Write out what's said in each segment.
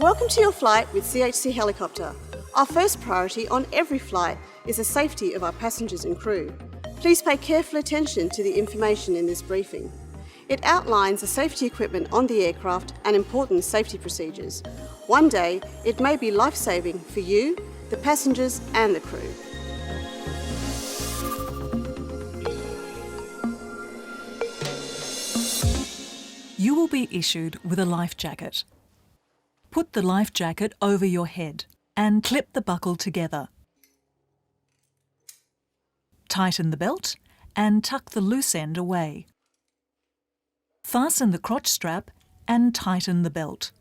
Welcome to your flight with CHC Helicopter. Our first priority on every flight is the safety of our passengers and crew. Please pay careful attention to the information in this briefing. It outlines the safety equipment on the aircraft and important safety procedures. One day, it may be life-saving for you, the passengers and the crew. You will be issued with a life jacket. Put the life jacket over your head and clip the buckle together. Tighten the belt and tuck the loose end away. Fasten the crotch strap and tighten the belt.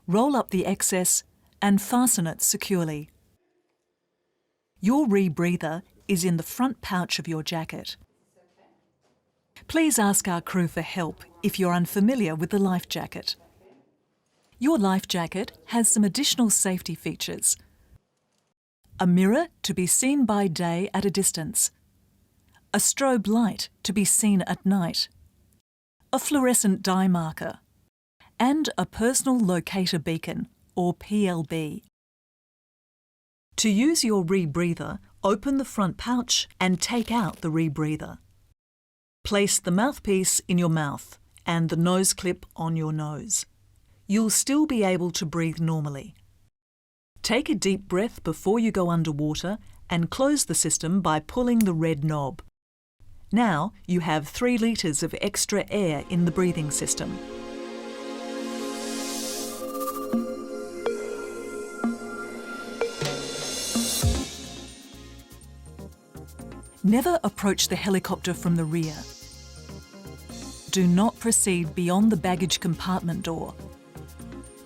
Roll up the excess and fasten it securely. Your rebreather is in the front pouch of your jacket. Please ask our crew for help if you're unfamiliar with the life jacket. Your life jacket has some additional safety features. A mirror to be seen by day at a distance. A strobe light to be seen at night. A fluorescent dye marker. And a personal locator beacon, or PLB. To use your rebreather, open the front pouch and take out the rebreather. Place the mouthpiece in your mouth and the nose clip on your nose. You'll still be able to breathe normally. Take a deep breath before you go underwater and close the system by pulling the red knob. Now you have 3 litres of extra air in the breathing system. Never approach the helicopter from the rear. Do not proceed beyond the baggage compartment door.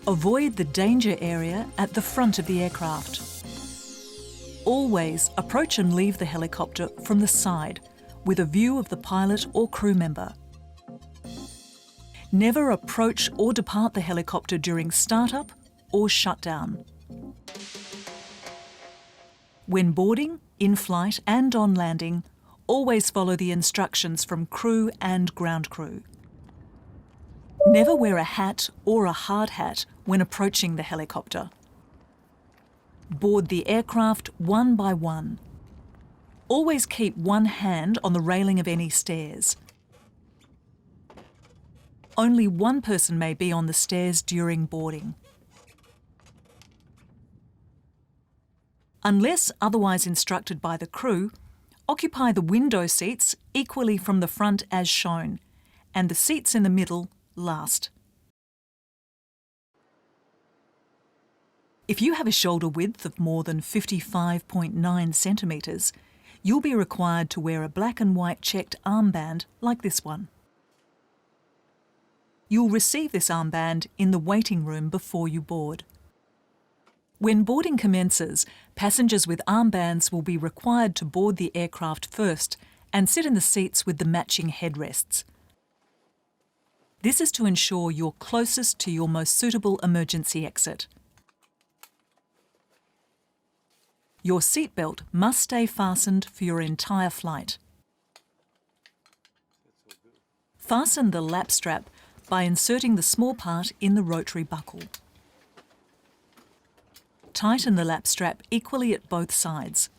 Avoid the danger area at the front of the aircraft. Always approach and leave the helicopter from the side with a view of the pilot or crew member. Never approach or depart the helicopter during startup or shutdown. When boarding, in flight and on landing, always follow the instructions from crew and ground crew. Never wear a hat or a hard hat when approaching the helicopter. Board the aircraft one by one. Always keep one hand on the railing of any stairs. Only one person may be on the stairs during boarding. Unless otherwise instructed by the crew, occupy the window seats equally from the front as shown, and the seats in the middle last. If you have a shoulder width of more than 55.9 centimetres, you'll be required to wear a black and white checked armband like this one. You'll receive this armband in the waiting room before you board. When boarding commences, passengers with armbands will be required to board the aircraft first and sit in the seats with the matching headrests. This is to ensure you're closest to your most suitable emergency exit. Your seatbelt must stay fastened for your entire flight. Fasten the lap strap by inserting the small part in the rotary buckle. Tighten the lap strap equally at both sides.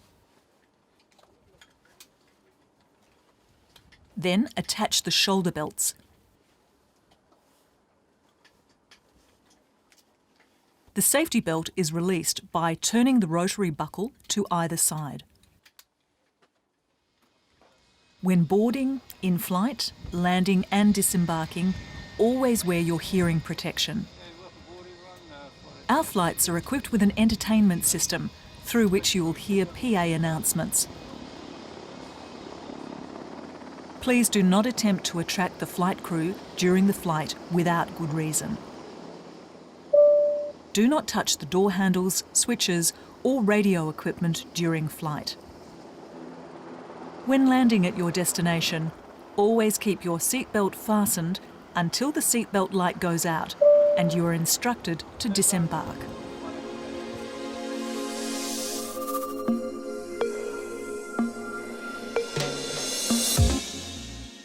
Then attach the shoulder belts. The safety belt is released by turning the rotary buckle to either side. When boarding, in flight, landing and disembarking, always wear your hearing protection. Our flights are equipped with an entertainment system through which you will hear PA announcements. Please do not attempt to attract the flight crew during the flight without good reason. Do not touch the door handles, switches or radio equipment during flight. When landing at your destination, always keep your seatbelt fastened until the seatbelt light goes out and you are instructed to disembark.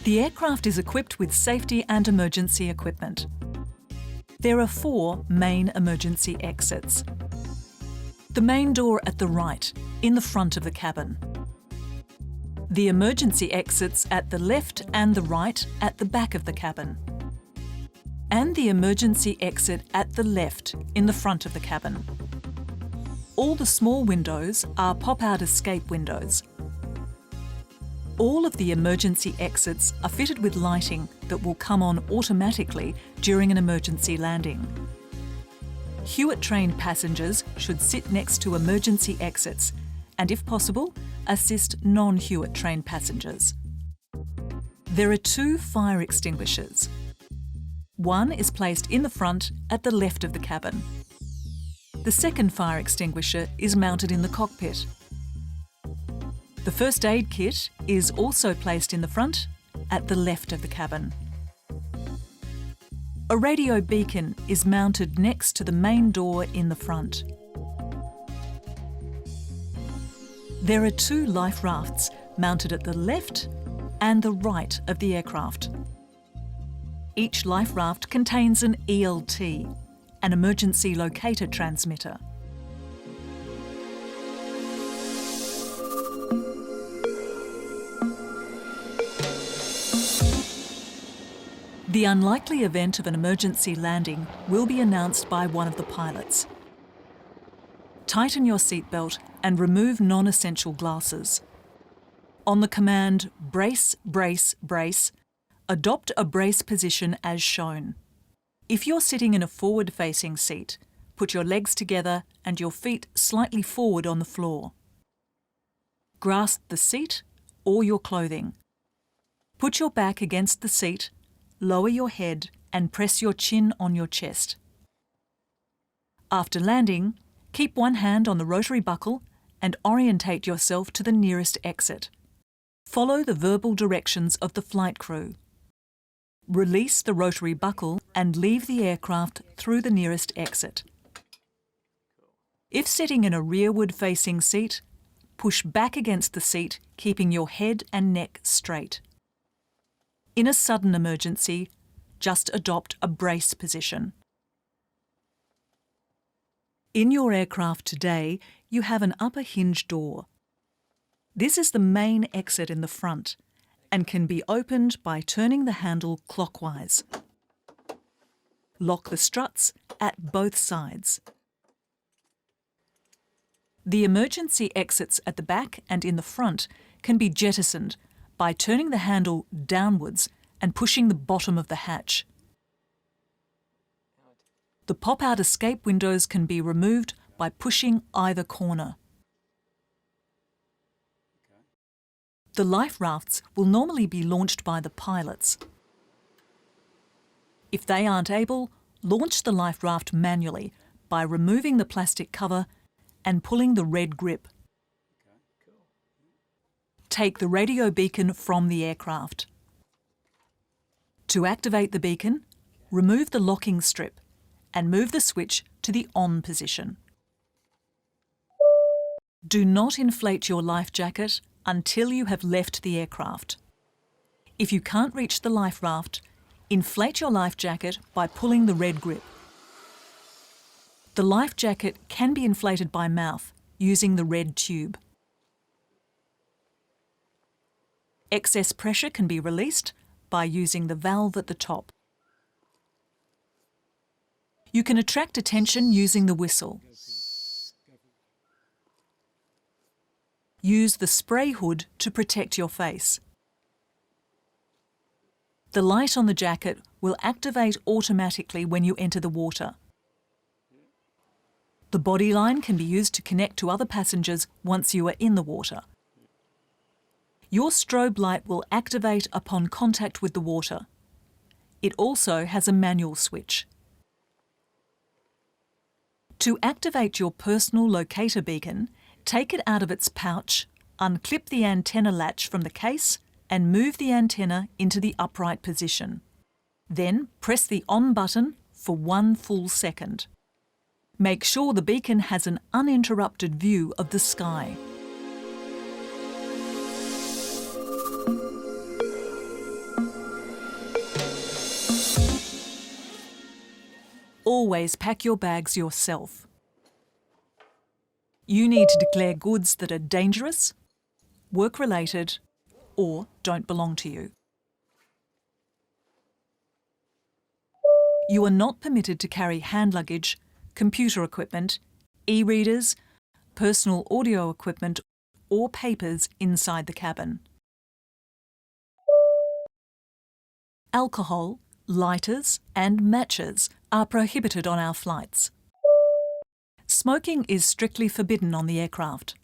The aircraft is equipped with safety and emergency equipment. There are 4 main emergency exits. The main door at the right, in the front of the cabin. The emergency exits at the left and the right at the back of the cabin. And the emergency exit at the left in the front of the cabin. All the small windows are pop-out escape windows. All of the emergency exits are fitted with lighting that will come on automatically during an emergency landing. Hewitt-trained passengers should sit next to emergency exits and, if possible, assist non-Hewitt-trained passengers. There are 2 fire extinguishers. One is placed in the front at the left of the cabin. The second fire extinguisher is mounted in the cockpit. The first aid kit is also placed in the front at the left of the cabin. A radio beacon is mounted next to the main door in the front. There are 2 life rafts mounted at the left and the right of the aircraft. Each life raft contains an ELT, an emergency locator transmitter. The unlikely event of an emergency landing will be announced by one of the pilots. Tighten your seatbelt and remove non-essential glasses. On the command "brace, brace, brace," adopt a brace position as shown. If you're sitting in a forward-facing seat, put your legs together and your feet slightly forward on the floor. Grasp the seat or your clothing. Put your back against the seat, lower your head and press your chin on your chest. After landing, keep one hand on the rotary buckle and orientate yourself to the nearest exit. Follow the verbal directions of the flight crew. Release the rotary buckle and leave the aircraft through the nearest exit. If sitting in a rearward-facing seat, push back against the seat, keeping your head and neck straight. In a sudden emergency, just adopt a brace position. In your aircraft today, you have an upper hinge door. This is the main exit in the front and can be opened by turning the handle clockwise. Lock the struts at both sides. The emergency exits at the back and in the front can be jettisoned by turning the handle downwards and pushing the bottom of the hatch. The pop-out escape windows can be removed by pushing either corner. The life rafts will normally be launched by the pilots. If they aren't able, launch the life raft manually by removing the plastic cover and pulling the red grip. Take the radio beacon from the aircraft. To activate the beacon, remove the locking strip and move the switch to the on position. Do not inflate your life jacket until you have left the aircraft. If you can't reach the life raft, inflate your life jacket by pulling the red grip. The life jacket can be inflated by mouth using the red tube. Excess pressure can be released by using the valve at the top. You can attract attention using the whistle. Use the spray hood to protect your face. The light on the jacket will activate automatically when you enter the water. The body line can be used to connect to other passengers once you are in the water. Your strobe light will activate upon contact with the water. It also has a manual switch. To activate your personal locator beacon, take it out of its pouch, unclip the antenna latch from the case and move the antenna into the upright position. Then press the on button for 1 full second. Make sure the beacon has an uninterrupted view of the sky. always pack your bags yourself. You need to declare goods that are dangerous, work-related, or don't belong to you. You are not permitted to carry hand luggage, computer equipment, e-readers, personal audio equipment, or papers inside the cabin. Alcohol, lighters, and matches are prohibited on our flights. Smoking is strictly forbidden on the aircraft.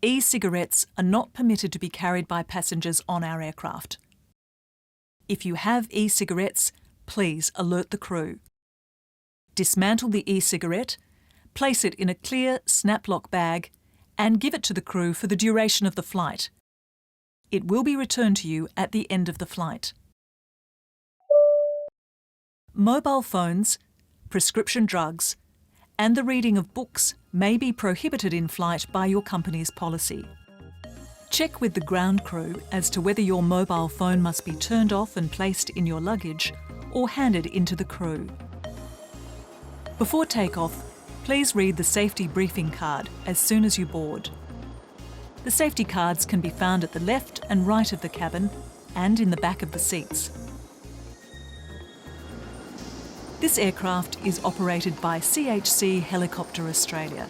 E-cigarettes are not permitted to be carried by passengers on our aircraft. If you have e-cigarettes, please alert the crew. Dismantle the e-cigarette, place it in a clear snap-lock bag, and give it to the crew for the duration of the flight. It will be returned to you at the end of the flight. Mobile phones, prescription drugs, and the reading of books may be prohibited in flight by your company's policy. Check with the ground crew as to whether your mobile phone must be turned off and placed in your luggage or handed into the crew. Before takeoff, please read the safety briefing card as soon as you board. The safety cards can be found at the left and right of the cabin and in the back of the seats. This aircraft is operated by CHC Helicopter Australia.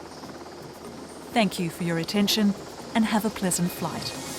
Thank you for your attention and have a pleasant flight.